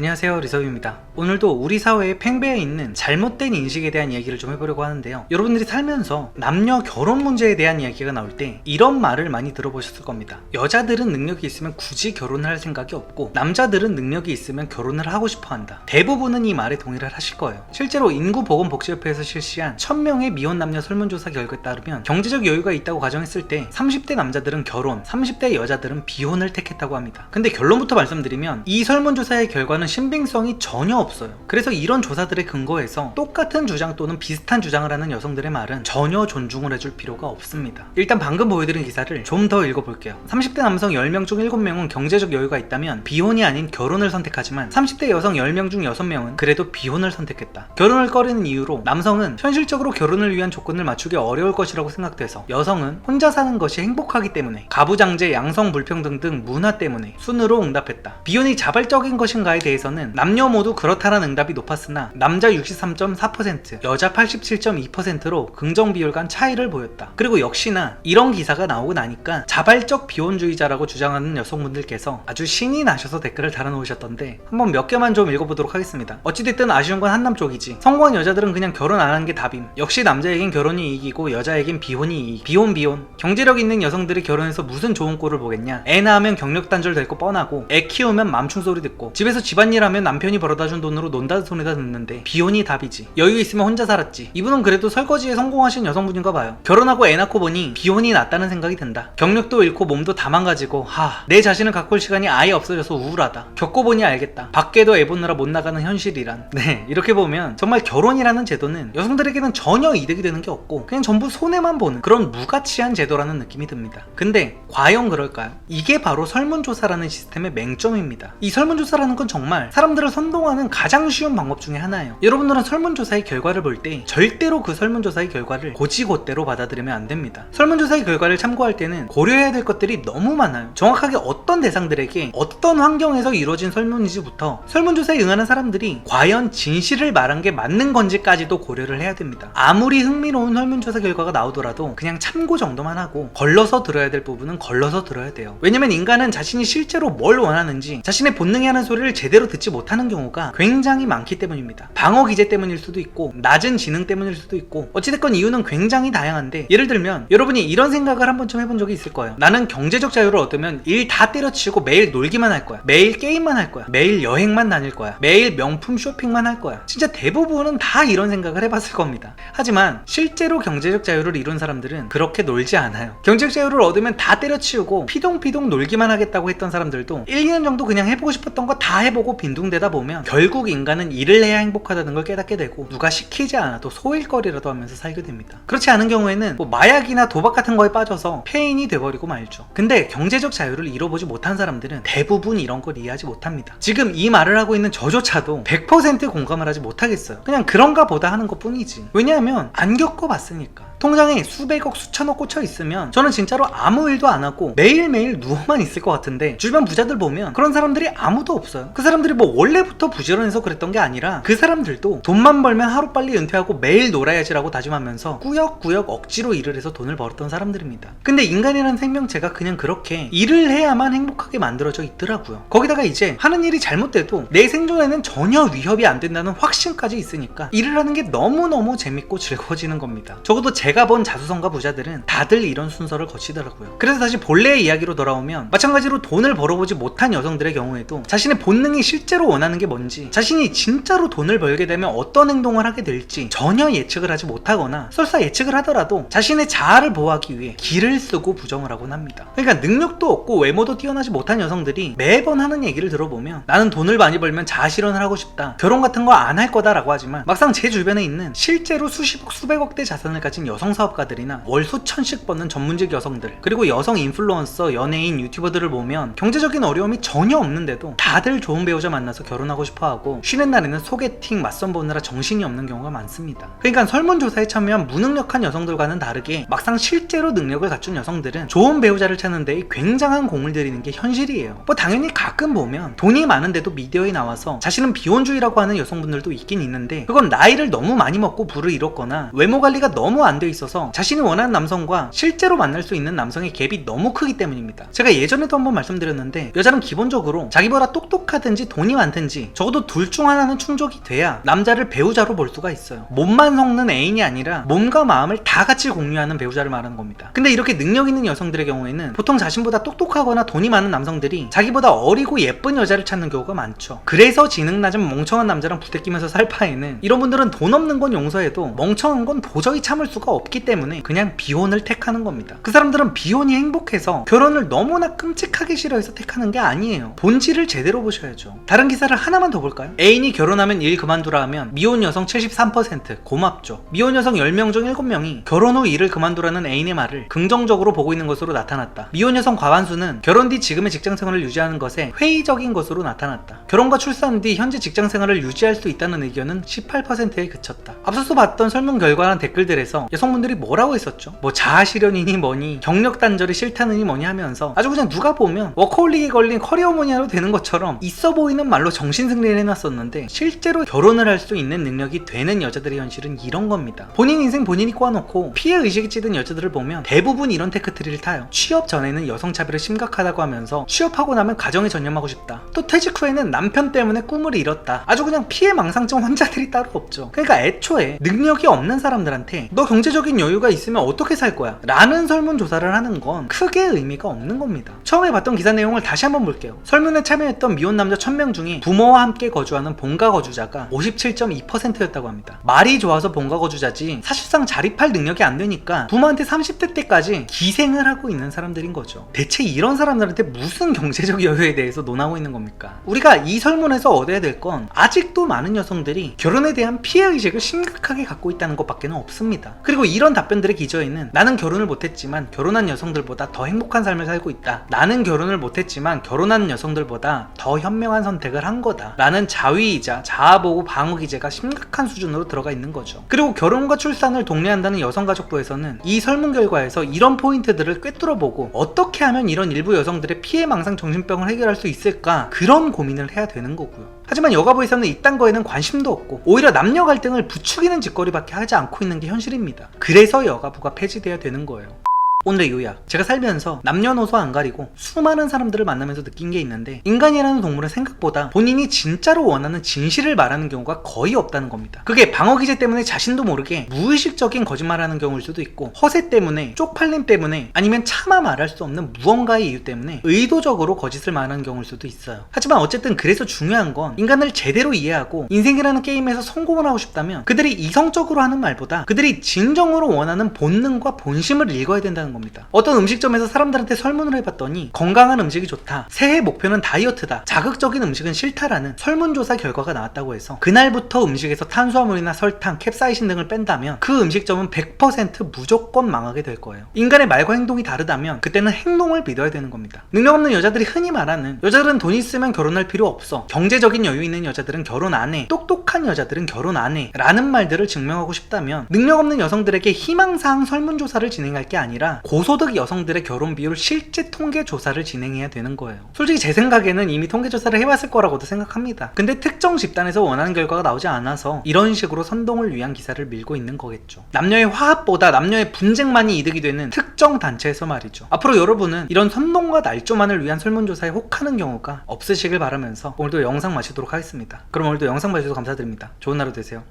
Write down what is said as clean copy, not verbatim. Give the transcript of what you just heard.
안녕하세요, 리섭입니다. 오늘도 우리 사회에 팽배해 있는 잘못된 인식에 대한 이야기를 좀 해보려고 하는데요. 여러분들이 살면서 남녀 결혼 문제에 대한 이야기가 나올 때 이런 말을 많이 들어보셨을 겁니다. 여자들은 능력이 있으면 굳이 결혼을 할 생각이 없고 남자들은 능력이 있으면 결혼을 하고 싶어 한다. 대부분은 이 말에 동의를 하실 거예요. 실제로 인구보건복지협회에서 실시한 1000명의 미혼 남녀 설문조사 결과에 따르면 경제적 여유가 있다고 가정했을 때 30대 남자들은 결혼, 30대 여자들은 비혼을 택했다고 합니다. 근데 결론부터 말씀드리면 이 설문조사의 결과는 신빙성이 전혀 없어요. 그래서 이런 조사들에 근거해서 똑같은 주장 또는 비슷한 주장을 하는 여성들의 말은 전혀 존중을 해줄 필요가 없습니다. 일단 방금 보여드린 기사를 좀 더 읽어볼게요. 30대 남성 10명 중 7명은 경제적 여유가 있다면 비혼이 아닌 결혼을 선택하지만 30대 여성 10명 중 6명은 그래도 비혼을 선택했다. 결혼을 꺼리는 이유로 남성은 현실적으로 결혼을 위한 조건을 맞추기 어려울 것이라고 생각돼서, 여성은 혼자 사는 것이 행복하기 때문에, 가부장제, 양성 불평등 등 문화 때문에 순으로 응답했다. 비혼이 자발적인 것인가에 대해서는 남녀 모두 그렇다는 응답이 높았으나 남자 63.4%, 여자 87.2%로 긍정 비율 간 차이를 보였다. 그리고 역시나 이런 기사가 나오고 나니까 자발적 비혼주의자라고 주장하는 여성분들께서 아주 신이 나셔서 댓글을 달아놓으셨던데 한번 몇 개만 좀 읽어보도록 하겠습니다. 어찌됐든 아쉬운 건 한남 쪽이지. 성공한 여자들은 그냥 결혼 안 하는 게 답임. 역시 남자에겐 결혼이 이익이고 여자에겐 비혼이 이익. 비혼. 경제력 있는 여성들이 결혼해서 무슨 좋은 꼴을 보겠냐. 애 낳으면 경력 단절 될 거 뻔하고, 애 키우면 맘충 소리 듣고, 집에서 집안일 하면 남편이 벌어다준 돈으로 논다 손에다 듣는데 비혼이 답이지. 여유 있으면 혼자 살았지. 이분은 그래도 설거지에 성공하신 여성분인가 봐요. 결혼하고 애 낳고 보니 비혼이 낫다는 생각이 든다. 경력도 잃고 몸도 다 망가지고, 내 자신을 가꿀 시간이 아예 없어져서 우울하다. 겪어보니 알겠다. 밖에도 애 보느라 못 나가는 현실이란. 네, 이렇게 보면 정말 결혼이라는 제도는 여성들에게는 전혀 이득이 되는 게 없고 그냥 전부 손해만 보는 그런 무가치한 제도라는 느낌이 듭니다. 근데 과연 그럴까요? 이게 바로 설문조사라는 시스템의 맹점입니다. 이 설문조사라는 건 정말 사람들을 선동하는 가장 쉬운 방법 중에 하나예요. 여러분들은 설문조사의 결과를 볼 때 절대로 그 설문조사의 결과를 곧이곧대로 받아들이면 안 됩니다. 설문조사의 결과를 참고할 때는 고려해야 될 것들이 너무 많아요. 정확하게 어떤 대상들에게 어떤 환경에서 이루어진 설문인지부터 설문조사에 응하는 사람들이 과연 진실을 말한 게 맞는 건지까지도 고려를 해야 됩니다. 아무리 흥미로운 설문조사 결과가 나오더라도 그냥 참고 정도만 하고 걸러서 들어야 될 부분은 걸러서 들어야 돼요. 왜냐면 인간은 자신이 실제로 뭘 원하는지, 자신의 본능이 하는 소리를 제대로 듣지 못하는 경우가 굉장히 많기 때문입니다. 방어 기제 때문일 수도 있고 낮은 지능 때문일 수도 있고, 어찌됐건 이유는 굉장히 다양한데, 예를 들면 여러분이 이런 생각을 한 번쯤 해본 적이 있을 거예요. 나는 경제적 자유를 얻으면 일 다 때려치우고 매일 놀기만 할 거야. 매일 게임만 할 거야. 매일 여행만 다닐 거야. 매일 명품 쇼핑만 할 거야. 진짜 대부분은 다 이런 생각을 해봤을 겁니다. 하지만 실제로 경제적 자유를 이룬 사람들은 그렇게 놀지 않아요. 경제적 자유를 얻으면 다 때려치우고 피동피동 놀기만 하겠다고 했던 사람들도 1, 2년 정도 그냥 해보고 싶었던 거 다 해보고 빈둥대다 보면 결국 인간은 일을 해야 행복하다는 걸 깨닫게 되고, 누가 시키지 않아도 소일거리라도 하면서 살게 됩니다. 그렇지 않은 경우에는 마약이나 도박 같은 거에 빠져서 폐인이 돼버리고 말죠. 근데 경제적 자유를 이뤄보지 못한 사람들은 대부분 이런 걸 이해하지 못합니다. 지금 이 말을 하고 있는 저조차도 100% 공감을 하지 못하겠어요. 그냥 그런가 보다 하는 것 뿐이지. 왜냐하면 안 겪어봤으니까. 통장에 수백억 수천억 꽂혀 있으면 저는 진짜로 아무 일도 안 하고 매일매일 누워만 있을 것 같은데, 주변 부자들 보면 그런 사람들이 아무도 없어요. 그 사람들이 원래부터 부지런해서 그랬던 게 아니라 그 사람들도 돈만 벌면 하루빨리 은퇴하고 매일 놀아야지라고 다짐하면서 꾸역꾸역 억지로 일을 해서 돈을 벌었던 사람들입니다. 근데 인간이라는 생명체가 그냥 그렇게 일을 해야만 행복하게 만들어져 있더라고요. 거기다가 이제 하는 일이 잘못돼도 내 생존에는 전혀 위협이 안 된다는 확신까지 있으니까 일을 하는 게 너무너무 재밌고 즐거워지는 겁니다. 적어도 제가 본 자수성가 부자들은 다들 이런 순서를 거치더라고요. 그래서 다시 본래의 이야기로 돌아오면, 마찬가지로 돈을 벌어보지 못한 여성들의 경우에도 자신의 본능이 실제로 원하는 게 뭔지, 자신이 진짜로 돈을 벌게 되면 어떤 행동을 하게 될지 전혀 예측을 하지 못하거나, 설사 예측을 하더라도 자신의 자아를 보호하기 위해 기를 쓰고 부정을 하곤 합니다. 그러니까 능력도 없고 외모도 뛰어나지 못한 여성들이 매번 하는 얘기를 들어보면, 나는 돈을 많이 벌면 자아실현을 하고 싶다, 결혼 같은 거 안 할 거다 라고 하지만, 막상 제 주변에 있는 실제로 수십억 수백억대 자산을 가진 여성 사업가들이나 월 수천씩 버는 전문직 여성들, 그리고 여성 인플루언서, 연예인, 유튜버들을 보면 경제적인 어려움이 전혀 없는데도 다들 좋은 배우자 만나서 결혼하고 싶어하고, 쉬는 날에는 소개팅, 맞선 보느라 정신이 없는 경우가 많습니다. 그러니까 설문조사에 참여한 무능력한 여성들과는 다르게 막상 실제로 능력을 갖춘 여성들은 좋은 배우자를 찾는 데 굉장한 공을 들이는 게 현실이에요. 당연히 가끔 보면 돈이 많은데도 미디어에 나와서 자신은 비혼주의라고 하는 여성분들도 있긴 있는데, 그건 나이를 너무 많이 먹고 부를 잃었거나 외모 관리가 너무 안 돼 있어서 자신이 원하는 남성과 실제로 만날 수 있는 남성의 갭이 너무 크기 때문입니다. 제가 예전에도 한번 말씀드렸는데, 여자는 기본적으로 자기보다 똑똑하든지 돈이 많든지 적어도 둘 중 하나는 충족이 돼야 남자를 배우자로 볼 수가 있어요. 몸만 섞는 애인이 아니라 몸과 마음을 다 같이 공유하는 배우자를 말하는 겁니다. 근데 이렇게 능력 있는 여성들의 경우에는 보통 자신보다 똑똑하거나 돈이 많은 남성들이 자기보다 어리고 예쁜 여자를 찾는 경우가 많죠. 그래서 지능 낮은 멍청한 남자랑 부대끼면서 살 바에는 이런 분들은 돈 없는 건 용서해도 멍청한 건 도저히 참을 수가 없기 때문에 그냥 비혼을 택하는 겁니다. 그 사람들은 비혼이 행복해서 결혼을 너무나 끔찍하게 싫어해서 택하는 게 아니에요. 본질을 제대로 보셔야죠. 다른 기사를 하나만 더 볼까요? 애인이 결혼하면 일 그만두라 하면 미혼 여성 73% 고맙죠. 미혼 여성 10명 중 7명이 결혼 후 일을 그만두라는 애인의 말을 긍정적으로 보고 있는 것으로 나타났다. 미혼 여성 과반수는 결혼 뒤 지금의 직장 생활을 유지하는 것에 회의적인 것으로 나타났다. 결혼과 출산 뒤 현재 직장 생활을 유지할 수 있다는 의견은 18%에 그쳤다. 앞서서 봤던 설문 결과랑 댓글들에서 여성분들이 뭐라고 했었죠? 뭐 자아실현이니 뭐니 경력 단절이 싫다느니 뭐니 하면서 아주 그냥 누가 보면 워커홀릭에 걸린 커리어머니아로 되는 것처럼 있어 보이는 말로 정신승리를 해놨었는데 실제로 결혼을 할 수 있는 능력이 되는 여자들의 현실은 이런 겁니다. 본인 인생 본인이 꽈놓고 피해의식이 찌든 여자들을 보면 대부분 이런 테크트리를 타요. 취업 전에는 여성차별이 심각하다고 하면서 취업하고 나면 가정에 전념하고 싶다. 또 퇴직 후에는 남편 때문에 꿈을 잃었다. 아주 그냥 피해망상증 환자들이 따로 없죠. 그러니까 애초에 능력이 없는 사람들한테 너 경제적인 여유가 있으면 어떻게 살 거야? 라는 설문조사를 하는 건 크게 의미가 없는 겁니다. 처음에 봤던 기사 내용을 다시 한번 볼게요. 설문에 참여했던 미혼 남자 1000명 중에 부모와 함께 거주하는 본가 거주자가 57.2%였다고 합니다. 말이 좋아서 본가 거주자지 사실상 자립할 능력이 안 되니까 부모한테 30대 때까지 기생을 하고 있는 사람들인 거죠. 대체 이런 사람들한테 무슨 경제적 여유에 대해서 논하고 있는 겁니까? 우리가 이 설문에서 얻어야 될 건 아직도 많은 여성들이 결혼에 대한 피해의식을 심각하게 갖고 있다는 것밖에 없습니다. 그리고 이런 답변들의 기저에는 나는 결혼을 못했지만 결혼한 여성들보다 더 행복한 삶을 살고 있다. 나는 결혼을 못했지만 결혼한 여성들보다 더 현명한 선택을 한 거다. 라는 자위이자 자아보호 방어 기제가 심각한 수준으로 들어가 있는 거죠. 그리고 결혼과 출산을 독려한다는 여성가족부에서는 이 설문 결과에서 이런 포인트들을 꿰뚫어보고 어떻게 하면 이런 일부 여성들의 피해망상 정신병을 해결할 수 있을까 그런 고민을 해야 되는 거고요. 하지만 여가부에서는 이딴 거에는 관심도 없고 오히려 남녀 갈등을 부추기는 짓거리밖에 하지 않고 있는 게 현실입니다. 그래서 여가부가 폐지돼야 되는 거예요. 오늘의 요약, 제가 살면서 남녀노소 안 가리고 수많은 사람들을 만나면서 느낀 게 있는데 인간이라는 동물은 생각보다 본인이 진짜로 원하는 진실을 말하는 경우가 거의 없다는 겁니다. 그게 방어기제 때문에 자신도 모르게 무의식적인 거짓말하는 경우일 수도 있고 허세 때문에, 쪽팔림 때문에, 아니면 차마 말할 수 없는 무언가의 이유 때문에 의도적으로 거짓을 말하는 경우일 수도 있어요. 하지만 어쨌든 그래서 중요한 건 인간을 제대로 이해하고 인생이라는 게임에서 성공을 하고 싶다면 그들이 이성적으로 하는 말보다 그들이 진정으로 원하는 본능과 본심을 읽어야 된다는 겁니다. 어떤 음식점에서 사람들한테 설문을 해봤더니 건강한 음식이 좋다, 새해 목표는 다이어트다, 자극적인 음식은 싫다라는 설문조사 결과가 나왔다고 해서 그날부터 음식에서 탄수화물이나 설탕, 캡사이신 등을 뺀다면 그 음식점은 100% 무조건 망하게 될 거예요. 인간의 말과 행동이 다르다면 그때는 행동을 믿어야 되는 겁니다. 능력 없는 여자들이 흔히 말하는 여자들은 돈 있으면 결혼할 필요 없어, 경제적인 여유 있는 여자들은 결혼 안 해, 똑똑한 여자들은 결혼 안 해 라는 말들을 증명하고 싶다면 능력 없는 여성들에게 희망사항 설문조사를 진행할 게 아니라 고소득 여성들의 결혼 비율 실제 통계 조사를 진행해야 되는 거예요. 솔직히 제 생각에는 이미 통계 조사를 해왔을 거라고도 생각합니다. 근데 특정 집단에서 원하는 결과가 나오지 않아서 이런 식으로 선동을 위한 기사를 밀고 있는 거겠죠. 남녀의 화합보다 남녀의 분쟁만이 이득이 되는 특정 단체에서 말이죠. 앞으로 여러분은 이런 선동과 날조만을 위한 설문조사에 혹하는 경우가 없으시길 바라면서 오늘도 영상 마치도록 하겠습니다. 그럼 오늘도 영상 봐주셔서 감사드립니다. 좋은 하루 되세요.